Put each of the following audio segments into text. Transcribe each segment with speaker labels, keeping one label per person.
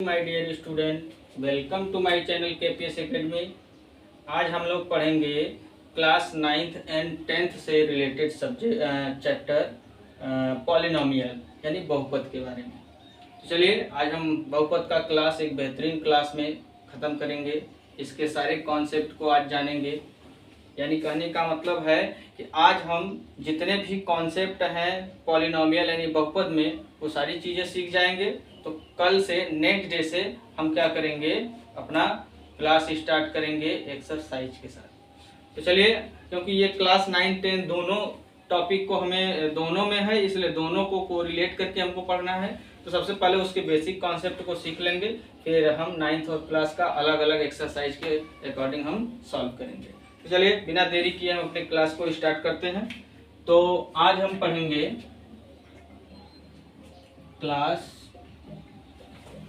Speaker 1: My dear student, welcome to my channel KPS academy. आज हम लोग पढ़ेंगे क्लास 9th एंड 10th से रिलेटेड सब्जेक्ट चैप्टर पॉलिनोमियल यानी बहुपद के बारे में। तो चलिए आज हम बहुपद का क्लास एक बेहतरीन क्लास में ख़त्म करेंगे। इसके सारे कॉन्सेप्ट को आज जानेंगे। यानी कहने का मतलब है कि आज हम जितने भी कॉन्सेप्ट हैं पॉलिनोमियल यानी बहुपद में वो सारी चीज़ें सीख जाएंगे। तो कल से नेक्स्ट डे से हम क्या करेंगे, अपना क्लास स्टार्ट करेंगे एक्सरसाइज के साथ। तो चलिए, क्योंकि ये क्लास 9, 10 दोनों टॉपिक को हमें दोनों में है, इसलिए दोनों को कोरिलेट करके हमको पढ़ना है। तो सबसे पहले उसके बेसिक कॉन्सेप्ट को सीख लेंगे, फिर हम 9th और क्लास का अलग अलग एक्सरसाइज के अकॉर्डिंग हम सॉल्व करेंगे। तो चलिए बिना देरी किए हम अपने क्लास को स्टार्ट करते हैं। तो आज हम पढ़ेंगे क्लास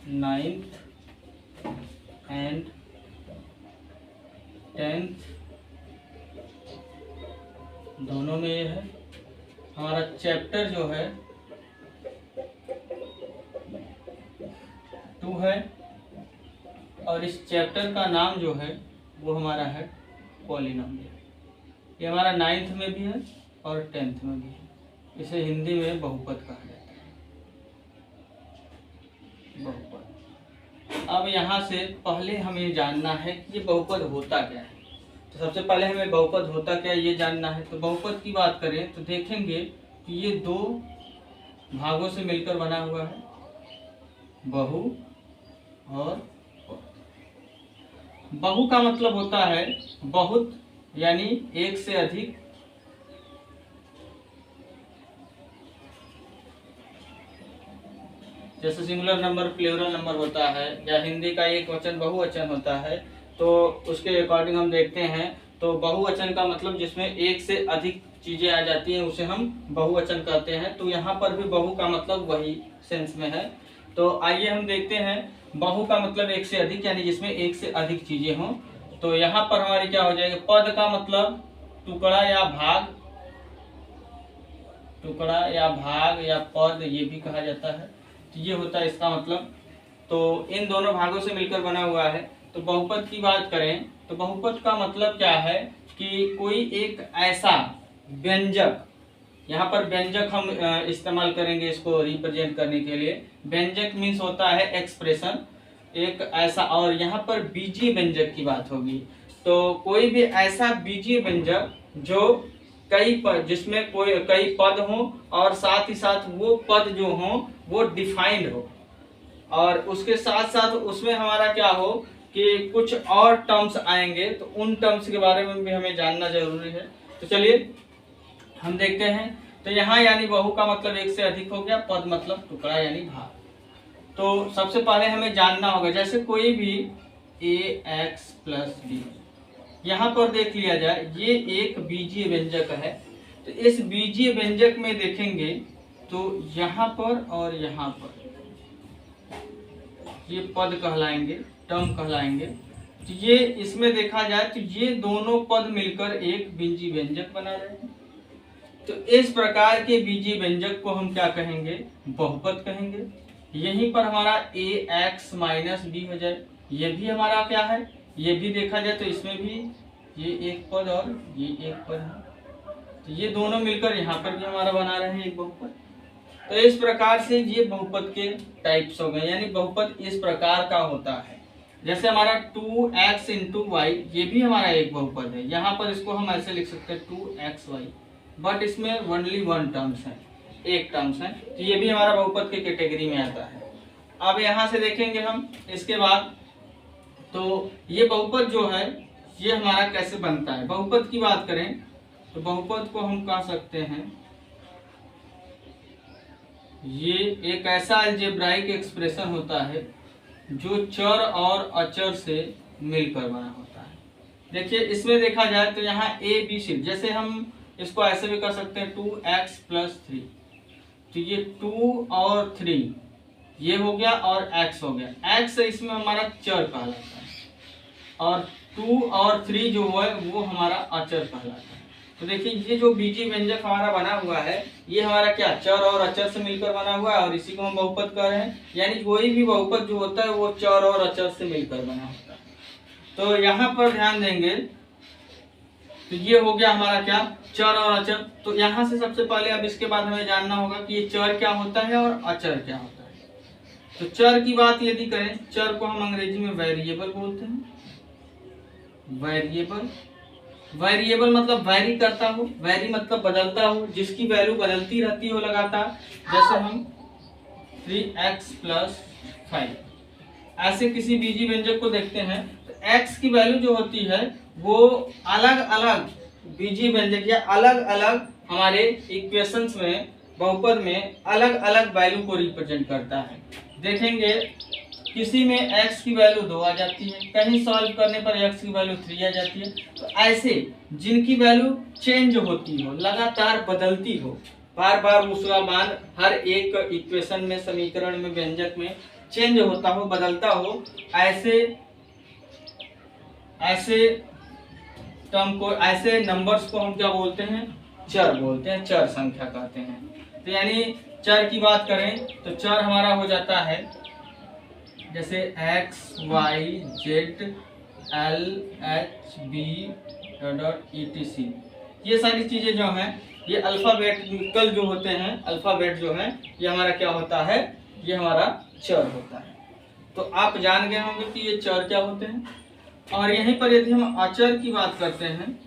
Speaker 1: 9th एंड 10th दोनों में ये है। हमारा चैप्टर जो है 2 है और इस चैप्टर का नाम जो है वो हमारा है पॉलिनोमियल। ये हमारा 9th में भी है और 10th में भी है। इसे हिंदी में बहुपद कहा जाता है, बहुपद। अब यहाँ से पहले हमें जानना है कि ये बहुपद होता क्या है। तो सबसे पहले हमें बहुपद होता क्या है ये जानना है। तो बहुपद की बात करें तो देखेंगे कि ये 2 भागों से मिलकर बना हुआ है, बहु और पद। बहु का मतलब होता है बहुत, यानी एक से अधिक। जैसे सिंगुलर नंबर प्लूरल नंबर होता है, या हिंदी का एक वचन बहुवचन होता है, तो उसके अकॉर्डिंग हम देखते हैं। तो बहुवचन का मतलब जिसमें एक से अधिक चीजें आ जाती हैं उसे हम बहुवचन कहते हैं। तो यहाँ पर भी बहु का मतलब वही सेंस में है। तो आइए हम देखते हैं। बहु का मतलब एक से अधिक, यानी जिसमें एक से अधिक चीजें हों। तो यहाँ पर हमारी क्या हो जाएगी, पद का मतलब टुकड़ा या भाग, टुकड़ा या भाग या पद ये भी कहा जाता है। तो ये होता है इसका मतलब। तो इन दोनों भागों से मिलकर बना हुआ है। तो बहुपद की बात करें तो बहुपद का मतलब क्या है कि कोई एक ऐसा व्यंजक, यहाँ पर व्यंजक हम इस्तेमाल करेंगे इसको रिप्रेजेंट करने के लिए। व्यंजक मीन्स होता है एक्सप्रेशन, एक ऐसा। और यहाँ पर बीजीय व्यंजक की बात होगी। तो कोई भी ऐसा बीजीय व्यंजक जो कई पद, जिसमें कोई कई पद हो और साथ ही साथ वो पद जो हो वो डिफाइंड हो, और उसके साथ साथ उसमें हमारा क्या हो कि कुछ और टर्म्स आएंगे। तो उन टर्म्स के बारे में भी हमें जानना जरूरी है। तो चलिए हम देखते हैं। तो यहाँ यानी बहु का मतलब एक से अधिक हो गया, पद मतलब टुकड़ा यानी भाग। तो सबसे पहले हमें जानना होगा, जैसे कोई भी ax प्लस b, यहाँ पर देख लिया जाए ये एक बीजीय व्यंजक है। तो इस बीजीय व्यंजक में देखेंगे तो यहाँ पर और यहाँ पर ये पद कहलाएंगे, टर्म कहलाएंगे। तो ये इसमें देखा जाए तो ये दोनों पद मिलकर एक बीजीय व्यंजक बना रहे हैं। तो इस प्रकार के बीजीय व्यंजक को हम क्या कहेंगे, बहुपद कहेंगे। यहीं पर हमारा ax माइनस b हो जाए, ये भी हमारा क्या है, ये भी देखा जाए तो इसमें भी ये एक पद और ये एक पद है। तो ये दोनों मिलकर यहाँ पर भी हमारा बना रहे हैं एक बहुपद। तो इस प्रकार से ये बहुपद के टाइप्स हो गए, यानी बहुपद इस प्रकार का होता है। जैसे हमारा 2x इंटू वाई, ये भी हमारा एक बहुपद है। यहाँ पर इसको हम ऐसे लिख सकते हैं 2xy, बट इसमें ओनली 1 टर्म्स है, एक टर्म्स है। तो ये भी हमारा बहुपद के कैटेगरी में आता है। अब यहाँ से देखेंगे हम इसके बाद, तो ये बहुपद जो है ये हमारा कैसे बनता है। बहुपद की बात करें तो बहुपद को हम कह सकते हैं ये एक ऐसा अलजेब्राइक एक्सप्रेशन होता है जो चर और अचर से मिलकर बना होता है। देखिए इसमें देखा जाए तो यहाँ ए बी सी, जैसे हम इसको ऐसे भी कर सकते हैं 2x प्लस 3। तो ये 2 और 3 ये हो गया और x हो गया। x इसमें हमारा चर कहलाता है और 2 और 3 जो है वो हमारा अचर कहलाता है। तो देखिए ये जो बीजी व्यंजक हमारा बना हुआ है ये हमारा क्या चर और अचर से मिलकर बना हुआ है और इसी को हम बहुपद कह रहे हैं। यानी कोई भी बहुपद जो होता है वो चर और अचर से मिलकर बना होता है। तो यहाँ पर ध्यान देंगे तो ये हो गया हमारा क्या चर और अचर। तो यहाँ से सबसे पहले अब इसके बाद हमें जानना होगा कि ये चर क्या होता है और अचर क्या होता है। तो चर की बात यदि करें, चर को हम अंग्रेजी में वेरिएबल बोलते हैं। वेरिएबल, वेरिएबल मतलब वैरी करता हो, वैरी मतलब बदलता हो, जिसकी वैल्यू बदलती रहती हो लगातार। जैसे हम 3x + 5 ऐसे किसी बीजी व्यंजक को देखते हैं तो x की वैल्यू जो होती है वो अलग अलग बीजी व्यंजक या अलग अलग हमारे इक्वेशंस में बहुपद में अलग अलग वैल्यू को रिप्रेजेंट करता है। देखेंगे किसी में x की वैल्यू 2 आ जाती है, कहीं सॉल्व करने पर x की वैल्यू 3 आ जाती है। तो ऐसे जिनकी वैल्यू चेंज होती हो, लगातार बदलती हो, बार बार उसका मान हर एक इक्वेशन में, समीकरण में, व्यंजक में चेंज होता हो, बदलता हो, ऐसे टर्म को, ऐसे नंबर्स को हम क्या बोलते हैं चर बोलते हैं, चर संख्या कहते हैं। तो यानी चर की बात करें तो चर हमारा हो जाता है जैसे x, y, z, l, h, b, etc। ये सारी चीजें जो हैं ये अल्फाबेटिकल जो होते हैं, अल्फाबेट जो है ये हमारा क्या होता है, ये हमारा चर होता है। तो आप जान गए होंगे कि ये चर क्या होते हैं। और यहीं पर यदि हम अचर की बात करते हैं,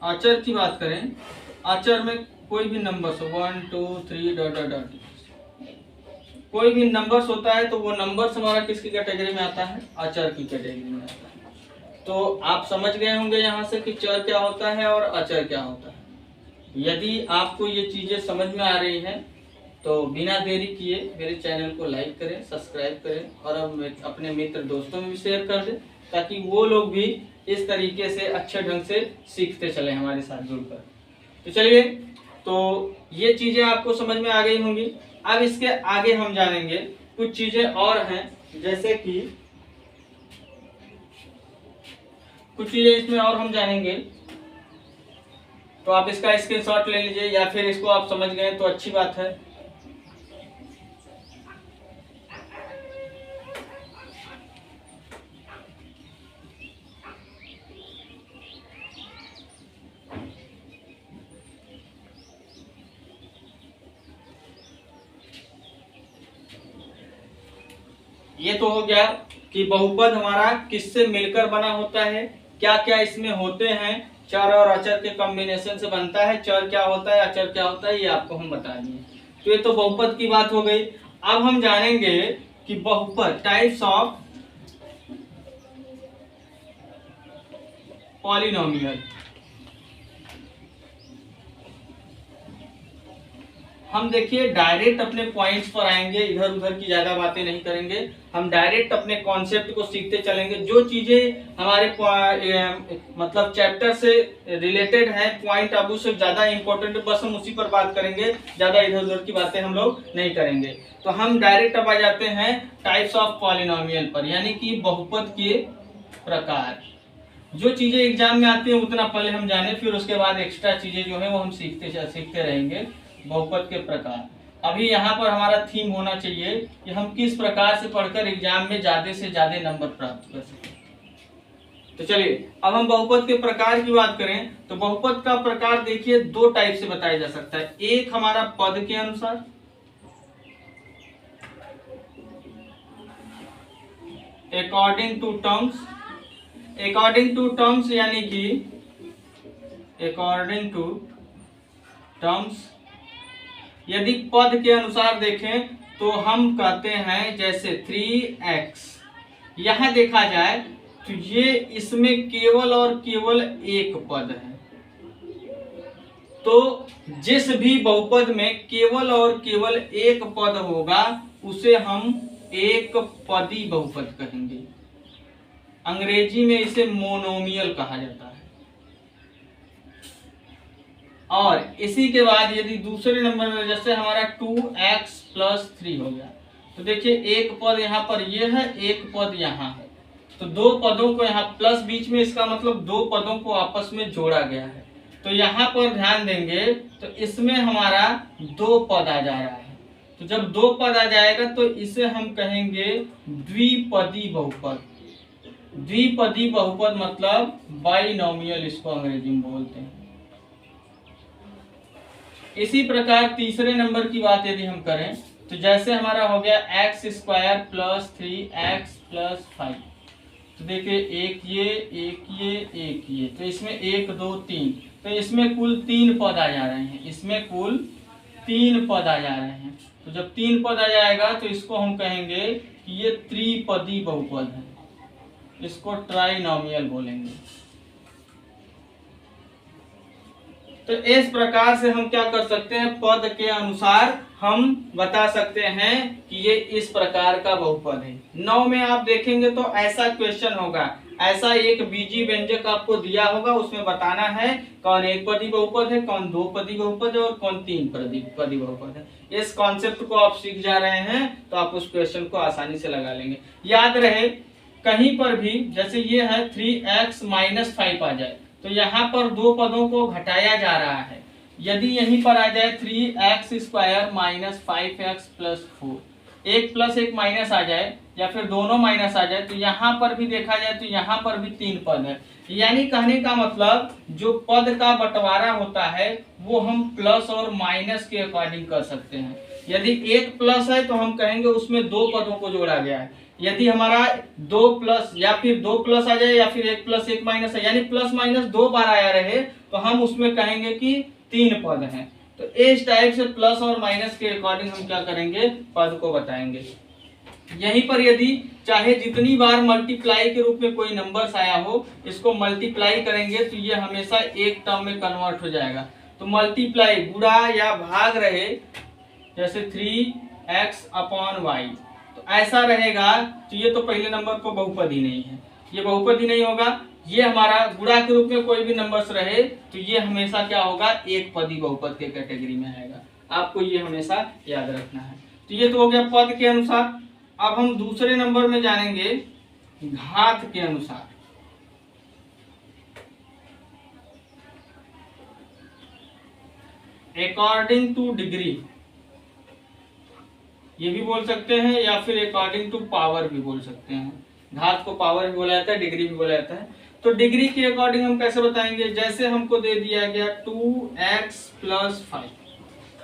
Speaker 1: अचर की बात करें, अचर में कोई भी नंबर्स 1 2 3 कोई भी नंबर्स होता है तो वो नंबर्स हमारा किसकी कैटेगरी में आता है, अचर की कैटेगरी में आता है। तो आप समझ गए होंगे यहाँ से कि चर क्या होता है और अचर क्या होता है। यदि आपको ये चीजें समझ में आ रही हैं तो बिना देरी किए मेरे चैनल को लाइक करें, सब्सक्राइब करें और अपने मित्र दोस्तों में भी शेयर कर दें ताकि वो लोग भी इस तरीके से अच्छे ढंग से सीखते चले हमारे साथ जुड़कर। तो चलिए, तो ये चीजें आपको समझ में आ गई होंगी। अब इसके आगे हम जानेंगे कुछ चीजें और हैं, जैसे कि कुछ चीजें इसमें और हम जानेंगे। तो आप इसका स्क्रीनशॉट ले लीजिए या फिर इसको आप समझ गए तो अच्छी बात है। ये तो हो गया कि बहुपद हमारा किससे मिलकर बना होता है, क्या क्या इसमें होते हैं, चर और अचर के कॉम्बिनेशन से बनता है। चर क्या होता है, अचर क्या होता है, ये आपको हम बता दिए। तो ये तो बहुपद की बात हो गई। अब हम जानेंगे कि बहुपद, टाइप्स ऑफ पॉलिनोमियल। हम देखिए डायरेक्ट अपने पॉइंट्स पर आएंगे, इधर उधर की ज्यादा बातें नहीं करेंगे, हम डायरेक्ट अपने कॉन्सेप्ट को सीखते चलेंगे। जो चीजें हमारे मतलब चैप्टर से रिलेटेड है, पॉइंट अब उससे ज्यादा इंपॉर्टेंट, बस हम उसी पर बात करेंगे, ज्यादा इधर उधर की बातें हम लोग नहीं करेंगे। तो हम डायरेक्ट अब आ जाते हैं टाइप्स ऑफ पॉलिनोमियल पर, यानी कि बहुपद के प्रकार। जो चीजें एग्जाम में आती है उतना पहले हम जाने, फिर उसके बाद एक्स्ट्रा चीजें जो है वो हम सीखते रहेंगे। बहुपद के प्रकार, अभी यहाँ पर हमारा थीम होना चाहिए कि हम किस प्रकार से पढ़कर एग्जाम में ज्यादा से ज्यादा नंबर प्राप्त कर सकें। तो चलिए, अब हम बहुपद के प्रकार की बात करें तो बहुपद का प्रकार देखिए दो टाइप से बताया जा सकता है। एक हमारा पद के अनुसार, according to terms, according to terms यानी कि अकॉर्डिंग टू टर्म्स। यदि पद के अनुसार देखें तो हम कहते हैं जैसे 3x, यहां देखा जाए तो ये इसमें केवल और केवल एक पद है। तो जिस भी बहुपद में केवल और केवल एक पद होगा उसे हम एक पदी बहुपद कहेंगे। अंग्रेजी में इसे मोनोमियल कहा जाता है। और इसी के बाद यदि दूसरे नंबर में जैसे हमारा 2x + 3 हो गया, तो देखिए एक पद यहाँ पर ये है, एक पद यहाँ है, तो दो पदों को यहाँ प्लस बीच में, इसका मतलब दो पदों को आपस में जोड़ा गया है। तो यहाँ पर ध्यान देंगे तो इसमें हमारा 2 पद आ जा रहा है। तो जब 2 पद आ जाएगा तो इसे हम कहेंगे द्विपदी बहुपद। द्विपदी बहुपद मतलब बाइनोमियल, इसको अंग्रेजी में बोलते हैं। इसी प्रकार तीसरे नंबर की बात यदि हम करें तो जैसे हमारा हो गया x² + 3x + 5। तो देखिए एक ये, तो इसमें 1 2 3, तो इसमें कुल 3 पद आ जा रहे हैं। इसमें कुल 3 पद आ जा रहे हैं। तो जब 3 पद आ जाएगा तो इसको हम कहेंगे कि ये त्रिपदी बहुपद है। इसको ट्राइनोमियल बोलेंगे। तो इस प्रकार से हम क्या कर सकते हैं, पद के अनुसार हम बता सकते हैं कि ये इस प्रकार का बहुपद है। 9 में आप देखेंगे तो ऐसा क्वेश्चन होगा, ऐसा एक बीजी व्यंजक आपको दिया होगा, उसमें बताना है कौन एक पदी बहुपद है, कौन 2 पदी बहुपद है और कौन 3 पदी बहुपद है। इस कॉन्सेप्ट को आप सीख जा रहे हैं तो आप उस क्वेश्चन को आसानी से लगा लेंगे। याद रहे कहीं पर भी जैसे ये है 3x - 5 आ जाए तो यहाँ पर 2 पदों को घटाया जा रहा है। यदि यहीं पर आ जाए 3x² - 5x + 4, 1 + 1 माइनस आ जाए या फिर दोनों माइनस आ जाए तो यहाँ पर भी देखा जाए तो यहाँ पर भी 3 पद है। यानी कहने का मतलब जो पद का बंटवारा होता है वो हम प्लस और माइनस के अकॉर्डिंग कर सकते हैं। यदि 1 प्लस है तो हम कहेंगे उसमें 2 पदों को जोड़ा गया है। यदि हमारा 2 प्लस या फिर 2 प्लस आ जाए या फिर 1 + 1 माइनस है, यानी प्लस माइनस 2 बार आया रहे तो हम उसमें कहेंगे कि 3 पद हैं। तो इस टाइप से प्लस और माइनस के अकॉर्डिंग हम क्या करेंगे, पद को बताएंगे। यहीं पर यदि चाहे जितनी बार मल्टीप्लाई के रूप में कोई नंबर्स आया हो, इसको मल्टीप्लाई करेंगे तो ये हमेशा एक टर्म में कन्वर्ट हो जाएगा। तो मल्टीप्लाई गुणा या भाग रहे, जैसे 3x/y, तो ऐसा रहेगा। तो ये तो पहले नंबर पर बहुपद ही नहीं है, ये बहुपद ही नहीं होगा। ये हमारा गुणा के रूप में कोई भी नंबर्स रहे तो ये हमेशा क्या होगा, एक पदी बहुपद के कैटेगरी में आएगा। आपको ये हमेशा याद रखना है। तो ये तो हो गया पद के अनुसार। अब हम दूसरे नंबर में जानेंगे घात के अनुसार। अकॉर्डिंग टू डिग्री ये भी बोल सकते हैं या फिर अकॉर्डिंग टू पावर भी बोल सकते हैं। घात को पावर भी बोला जाता है, डिग्री भी बोला जाता है। तो डिग्री के अकॉर्डिंग हम कैसे बताएंगे, जैसे हमको दे दिया गया 2x + 5,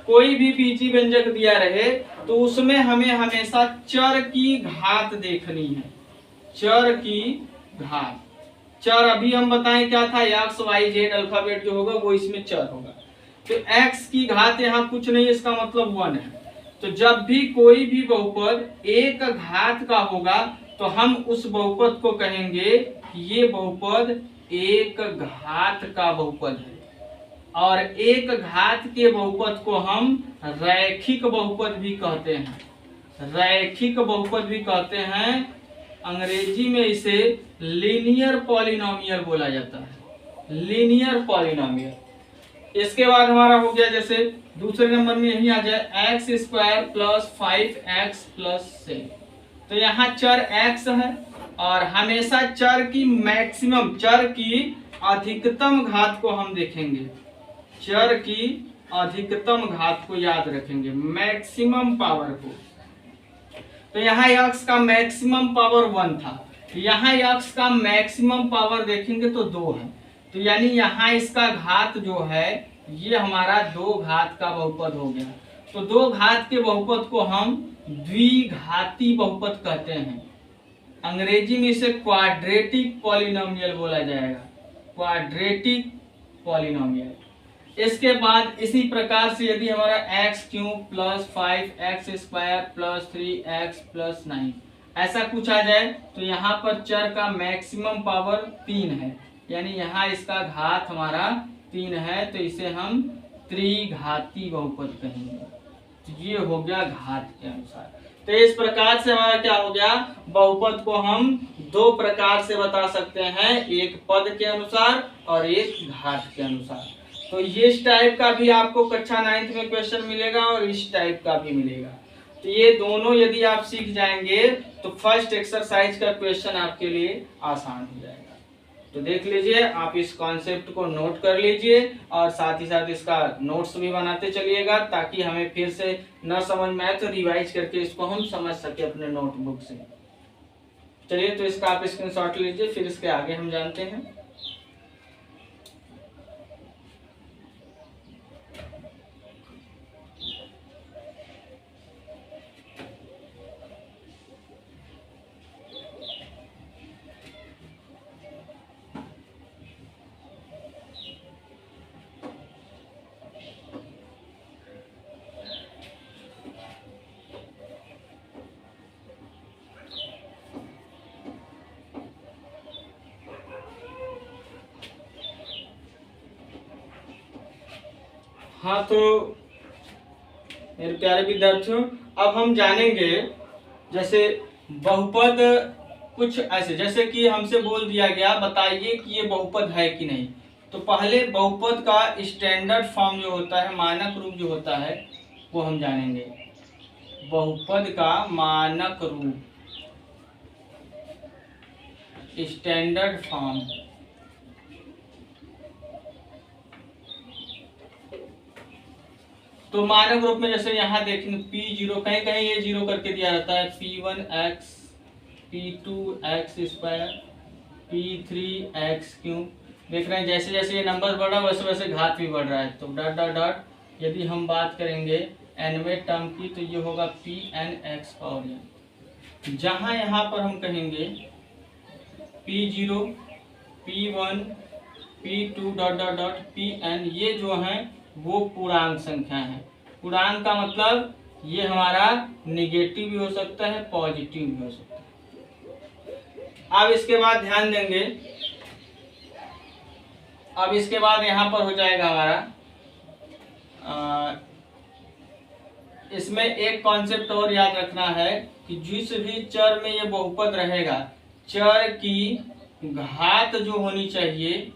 Speaker 1: कोई भी बीजी व्यंजक दिया रहे तो उसमें हमें हमेशा चर की घात देखनी है। चर की घात, चर अभी हम बताएं क्या था, x y z अल्फाबेट जो होगा वो इसमें चर होगा। तो x की घात यहाँ कुछ नहीं, इसका मतलब 1 है। तो जब भी कोई भी बहुपद एक घात का होगा तो हम उस बहुपद को कहेंगे कि ये बहुपद एक घात का बहुपद है। और एक घात के बहुपद को हम रैखिक बहुपद भी कहते हैं। रैखिक बहुपद भी कहते हैं, अंग्रेजी में इसे लीनियर पॉलिनोमियल बोला जाता है। Linear polynomial. इसके बाद हमारा हो गया जैसे दूसरे नंबर में यही आ जाए x² + 5x + 7। तो यहाँ चर x है और हमेशा चर की मैक्सिमम, चर की अधिकतम घात को हम देखेंगे। चर की अधिकतम घात को याद रखेंगे, मैक्सिमम पावर को। तो यहाँ x का मैक्सिमम पावर 1 था, यहाँ x का मैक्सिमम पावर देखेंगे तो 2 है। तो यानी यहाँ इसका घात जो है ये हमारा 2 घात का बहुपद हो गया। तो 2 घात के बहुपद को हम द्विघाती बहुपद कहते हैं। अंग्रेजी में इसे क्वाड्रेटिक पॉलिनोमियल बोला जाएगा, क्वाड्रेटिक पॉलिनोमियल। इसके बाद इसी प्रकार से यदि हमारा x³ + 5x² + 3x + 9 ऐसा कुछ आ जाए तो यहाँ पर चर का मैक्सिमम पावर 3 है, यानी यहाँ इसका घात हमारा 3 है, तो इसे हम त्रिघाती बहुपद कहेंगे। तो ये हो गया घात के अनुसार। तो इस प्रकार से हमारा क्या हो गया, बहुपद को हम 2 प्रकार से बता सकते हैं, एक पद के अनुसार और एक घात के अनुसार। तो इस टाइप का भी आपको कक्षा 9th में क्वेश्चन मिलेगा और इस टाइप का भी मिलेगा। तो ये दोनों यदि आप सीख जाएंगे तो फर्स्ट एक्सरसाइज का क्वेश्चन आपके लिए आसान हो जाएगा। तो देख लीजिए, आप इस कॉन्सेप्ट को नोट कर लीजिए और साथ ही साथ इसका नोट्स भी बनाते चलिएगा, ताकि हमें फिर से न समझ में आए तो रिवाइज करके इसको हम समझ सके अपने नोटबुक से। चलिए, तो इसका आप स्क्रीनशॉट लीजिए, फिर इसके आगे हम जानते हैं। हाँ, तो मेरे प्यारे विद्यार्थियों, अब हम जानेंगे जैसे बहुपद कुछ ऐसे, जैसे कि हमसे बोल दिया गया बताइए कि ये बहुपद है कि नहीं। तो पहले बहुपद का स्टैंडर्ड फॉर्म जो होता है, मानक रूप जो होता है, वो हम जानेंगे। बहुपद का मानक रूप, स्टैंडर्ड फॉर्म। तो मानक रूप में जैसे यहाँ देखेंगे P0, कहीं कहीं ये 0 करके दिया रहता है, P1x, P2x square, P3x cube. देख रहे हैं जैसे जैसे ये नंबर बढ़ रहा है वैसे वैसे घात भी बढ़ रहा है। तो डॉट डॉट डॉट यदि हम बात करेंगे nवें टर्म की, तो ये होगा Pnx पावर n। जहाँ यहाँ पर हम कहेंगे P0, P1, P2 dot dot dot Pn, ये जो है वो पूर्णांक संख्या है। पूर्णांक का मतलब ये हमारा निगेटिव भी हो सकता है, पॉजिटिव भी हो सकता है। अब इसके बाद ध्यान देंगे, अब इसके बाद यहाँ पर हो जाएगा हमारा इसमें एक कॉन्सेप्ट और याद रखना है कि जिस भी चर में ये बहुपद रहेगा, चर की घात जो होनी चाहिए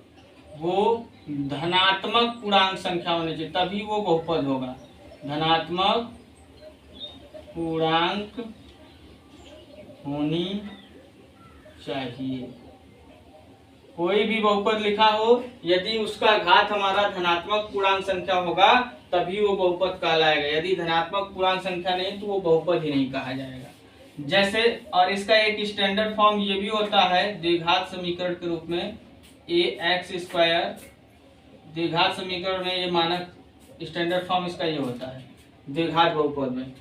Speaker 1: वो धनात्मक पूर्णांक संख्या होनी चाहिए, तभी वो बहुपद होगा। धनात्मक पूर्णांक होनी चाहिए। कोई भी बहुपद लिखा हो, यदि उसका घात हमारा धनात्मक पूर्णांक संख्या होगा तभी वो बहुपद कहलाएगा। यदि धनात्मक पूर्णांक संख्या नहीं तो वो बहुपद ही नहीं कहा जाएगा। जैसे, और इसका एक स्टैंडर्ड फॉर्म ये भी होता है द्विघात समीकरण के रूप में, ax स्क्वायर। द्विघात समीकरण में ये मानक स्टैंडर्ड फॉर्म इसका ये होता है द्विघात बहुपद में।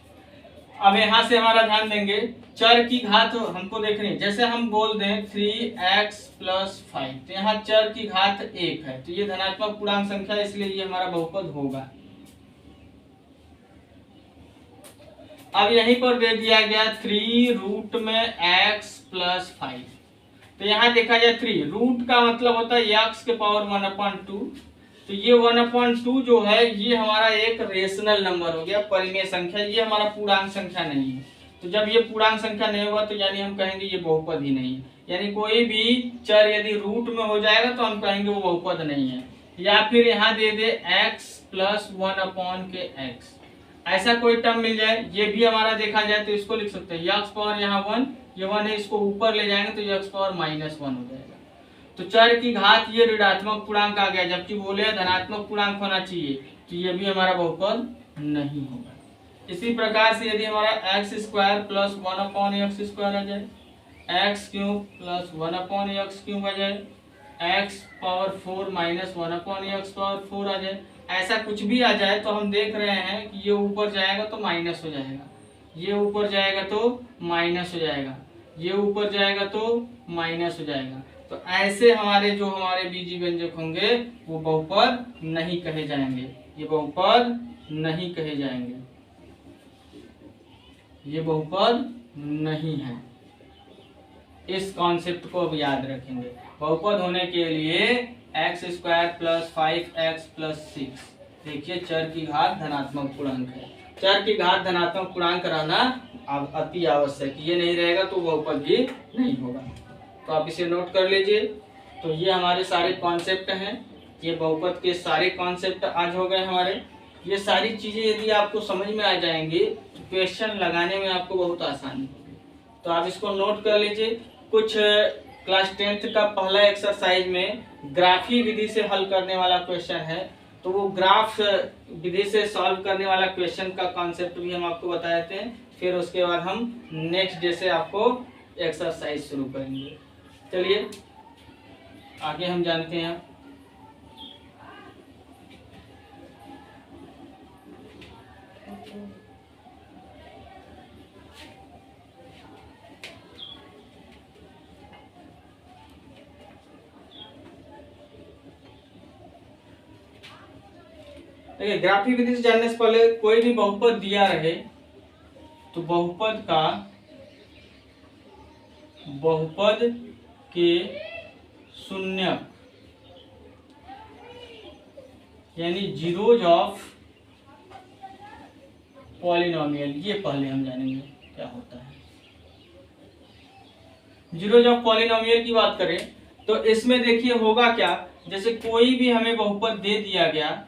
Speaker 1: अब यहाँ से हमारा ध्यान देंगे, चर की घात हमको देखनी। जैसे हम बोल दें 3x + 5, तो यहाँ चर की घात 1 है, तो ये धनात्मक पूर्णांक संख्या, इसलिए ये हमारा बहुपद होगा। अब यहीं पर दे दिया गया 3 रूट में x + 5, तो यहाँ देखा जाए 3 रूट का मतलब होता है x के पावर 1/2। तो ये 1/2 जो है ये हमारा एक रेशनल नंबर हो गया, परिमेय संख्या, ये हमारा पूर्णांक संख्या नहीं है। तो जब ये पूर्णांक संख्या नहीं होगा तो यानी हम कहेंगे ये बहुपद ही नहीं है। यानी कोई भी चर यदि रूट में हो जाएगा तो हम कहेंगे वो बहुपद नहीं है। या फिर यहाँ दे दे x + 1/x, ऐसा कोई टर्म मिल जाए, ये भी हमारा देखा जाए तो इसको लिख सकते हैं x पावर यहाँ 1, ये 1 है, इसको ऊपर ले जाएंगे तो x पावर -1 हो जाएगा। तो चर की घात ये ऋणात्मक पूर्णांक आ गया, जबकि बोले धनात्मक पूर्णांक होना चाहिए, तो ये भी हमारा बहुपद नहीं होगा। इसी प्रकार से यदि हमारा x² + 1/x² आ जाए, x³ + 1/x³ आ जाए, x पावर 4 - 1/x4 आ जाए, ऐसा कुछ भी आ जाए तो हम देख रहे हैं कि ये ऊपर जाएगा तो माइनस हो जाएगा, ये ऊपर जाएगा तो माइनस हो जाएगा, ये ऊपर जाएगा तो माइनस हो जाएगा। तो ऐसे हमारे जो हमारे बीजी व्यंजक होंगे वो बहुपद नहीं कहे जाएंगे, ये बहुपद नहीं कहे जाएंगे, ये बहुपद नहीं है। इस कॉन्सेप्ट को अब याद रखेंगे। बहुपद होने के लिए x² + 5x + 6, देखिए चर की घात धनात्मक पूर्णांक है, चर की घात धनात्मक पूर्णांक रहना अति आवश्यक, ये नहीं रहेगा तो बहुपद भी नहीं होगा। तो आप इसे नोट कर लीजिए। तो ये हमारे सारे कॉन्सेप्ट हैं, ये बहुपद के सारे कॉन्सेप्ट आज हो गए हमारे। ये सारी चीजें यदि आपको समझ में आ जाएंगी तो क्वेश्चन लगाने में आपको बहुत आसानी होगी। तो आप इसको नोट कर लीजिए। कुछ क्लास 10th का पहला एक्सरसाइज में ग्राफी विधि से हल करने वाला क्वेश्चन है, तो वो ग्राफ विधि से सॉल्व करने वाला क्वेश्चन का कॉन्सेप्ट भी हम आपको बता देते हैं। फिर उसके बाद हम नेक्स्ट डे से आपको एक्सरसाइज शुरू करेंगे। चलिए आगे हम जानते हैं। देखिए ग्राफी विधि से जानने से पहले कोई भी बहुपद दिया रहे तो बहुपद के शून्यक यानी जीरोज ऑफ पॉलिनोमियल, ये पहले हम जानेंगे क्या होता है। जीरोज ऑफ पॉलिनोमियल की बात करें तो इसमें देखिए होगा क्या, जैसे कोई भी हमें बहुपद दे दिया गया,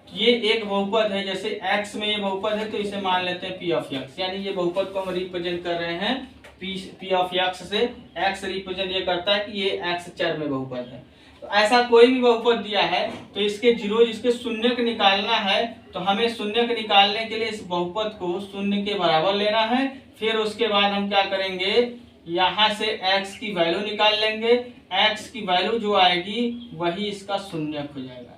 Speaker 1: ये एक बहुपद है, जैसे x में ये बहुपद है तो इसे मान लेते हैं p ऑफ x, यानी ये बहुपद को हम रिप्रेजेंट कर रहे हैं p ऑफ x से। x रिप्रेजेंट ये करता है कि ये x चर में बहुपद है। तो ऐसा कोई भी बहुपद दिया है तो इसके जीरोज, इसके शून्यक निकालना है, तो हमें शून्यक निकालने के लिए इस बहुपद को शून्य के बराबर लेना है। फिर उसके बाद हम क्या करेंगे, यहाँ से x की वैल्यू निकाल लेंगे, x की वैल्यू जो आएगी वही इसका शून्यक हो जाएगा।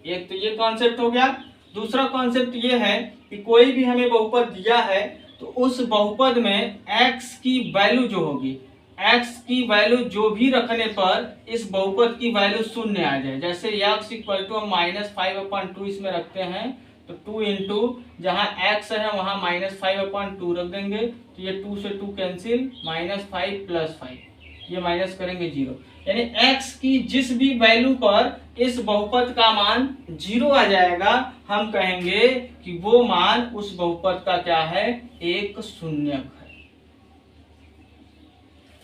Speaker 1: एक तो ये कॉन्सेप्ट हो गया। दूसरा कॉन्सेप्ट ये है कि कोई भी हमें बहुपद दिया है तो उस बहुपद में x की वैल्यू जो होगी, x की वैल्यू जो भी रखने पर इस बहुपद की वैल्यू शून्य आ जाए। जैसे x इक्वल टू हम -5/2 इसमें रखते हैं तो 2 इंटू जहाँ x है वहाँ -5/2 रख देंगे, तो ये 2 से 2 कैंसिल, -5 + 5, ये माइनस करेंगे 0, यानी x की जिस भी वैल्यू पर इस बहुपद का मान 0 आ जाएगा, हम कहेंगे कि वो मान उस बहुपद का क्या है, एक शून्यक है।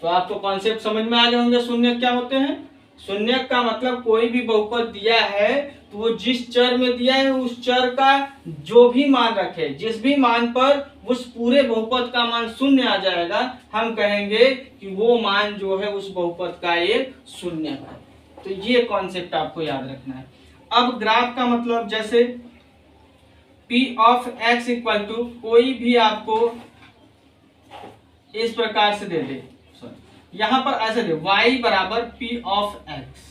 Speaker 1: तो आपको कॉन्सेप्ट समझ में आ गए होंगे शून्यक क्या होते हैं। शून्यक का मतलब कोई भी बहुपद दिया है तो वो जिस चर में दिया है उस चर का जो भी मान रखे, जिस भी मान पर उस पूरे बहुपद का मान शून्य आ जाएगा, हम कहेंगे कि वो मान जो है उस बहुपद का एक शून्यक है। तो ये कॉन्सेप्ट आपको याद रखना है। अब ग्राफ का मतलब, जैसे p of x equal to कोई भी आपको इस प्रकार से दे दे, यहां पर ऐसे दे y बराबर p ऑफ x,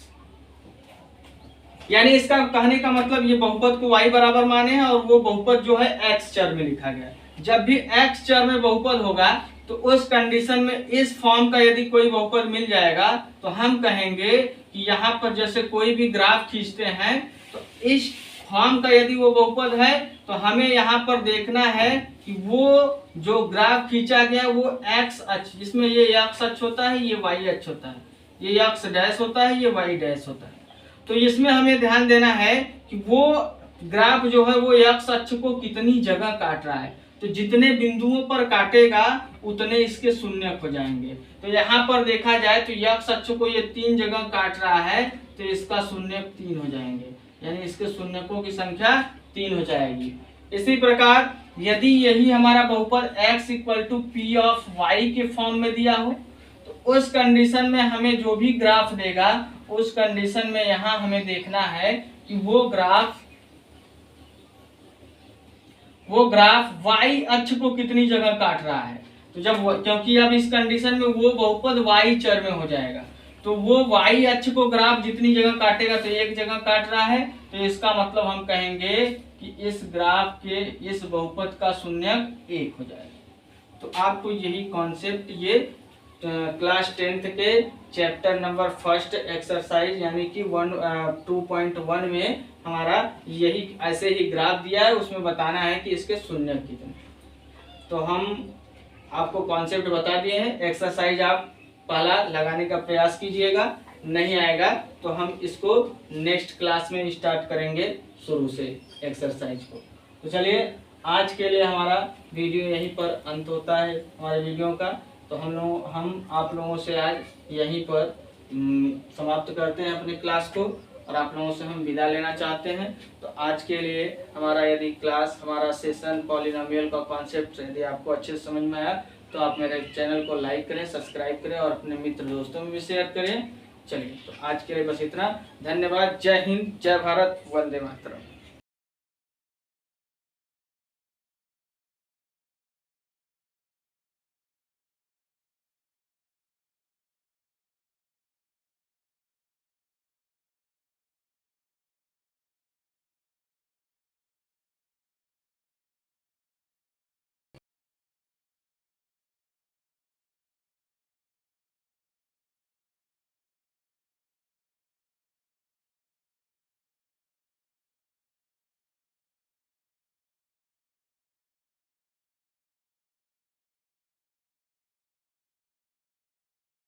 Speaker 1: यानी इसका कहने का मतलब ये बहुपद को y बराबर माने हैं और वो बहुपद जो है x चर में लिखा गया है। जब भी x चर में बहुपद होगा तो उस कंडीशन में इस फॉर्म का यदि कोई बहुपद मिल जाएगा तो हम कहेंगे कि यहाँ पर जैसे कोई भी ग्राफ खींचते हैं तो इस फॉर्म का यदि वो बहुपद है तो हमें यहाँ पर देखना है कि वो जो ग्राफ खींचा गया वो x अक्ष, जिसमें ये x अक्ष होता है, ये y अक्ष होता है, ये x डैश होता है, ये y डैश होता है। तो इसमें हमें ध्यान देना है कि वो ग्राफ जो है वो x अक्ष को कितनी जगह काट रहा है, तो जितने बिंदुओं पर काटेगा उतने इसके शून्यक हो जाएंगे। तो यहाँ पर देखा जाए तो x अक्ष को ये 3 जगह काट रहा है तो इसका शून्यक 3 हो जाएंगे, यानी इसके शून्यकों की संख्या 3 हो जाएगी। इसी प्रकार यदि यही हमारा बहुपद x equal to p of y के फॉर्म में दिया हो तो उस कंडीशन में हमें जो भी ग्राफ देगा उस कंडीशन में यहाँ हमें देखना है कि वो ग्राफ y अक्ष को कितनी जगह काट रहा है। तो जब क्योंकि अब इस कंडीशन में वो बहुपद y चर में हो जाएगा, तो वो y अक्ष को ग्राफ जितनी जगह काटेगा तो एक जगह काट रहा है, तो इसका मतलब हम कहेंगे कि इस ग्राफ के इस बहुपद का शून्यक 1 हो जाएगा। तो आपको यही कॉन्सेप्ट ये क्लास 10th के चैप्टर नंबर 1 एक्सरसाइज यानी कि 2.1 में हमारा यही ऐसे ही ग्राफ दिया है, उसमें बताना है कि इसके शून्यक कितने। तो हम आपको कॉन्सेप्ट बता दिए हैं। एक्सरसाइज आप पहला लगाने का प्रयास कीजिएगा, नहीं आएगा तो हम इसको नेक्स्ट क्लास में स्टार्ट करेंगे शुरू से एक्सरसाइज को। तो चलिए आज के लिए हमारा वीडियो यहीं पर अंत होता है हमारे वीडियो का। तो हम आप लोगों से आज यहीं पर समाप्त करते हैं अपने क्लास को और आप लोगों से हम विदा लेना चाहते हैं। तो आज के लिए हमारा यदि क्लास, हमारा सेशन पॉलिनोमियल का कॉन्सेप्ट यदि आपको अच्छे से समझ में आया तो आप मेरे चैनल को लाइक करें, सब्सक्राइब करें और अपने मित्र दोस्तों में भी शेयर करें। चलिए, तो आज के लिए बस इतना। धन्यवाद। जय हिंद, जय भारत, वंदे मातरम।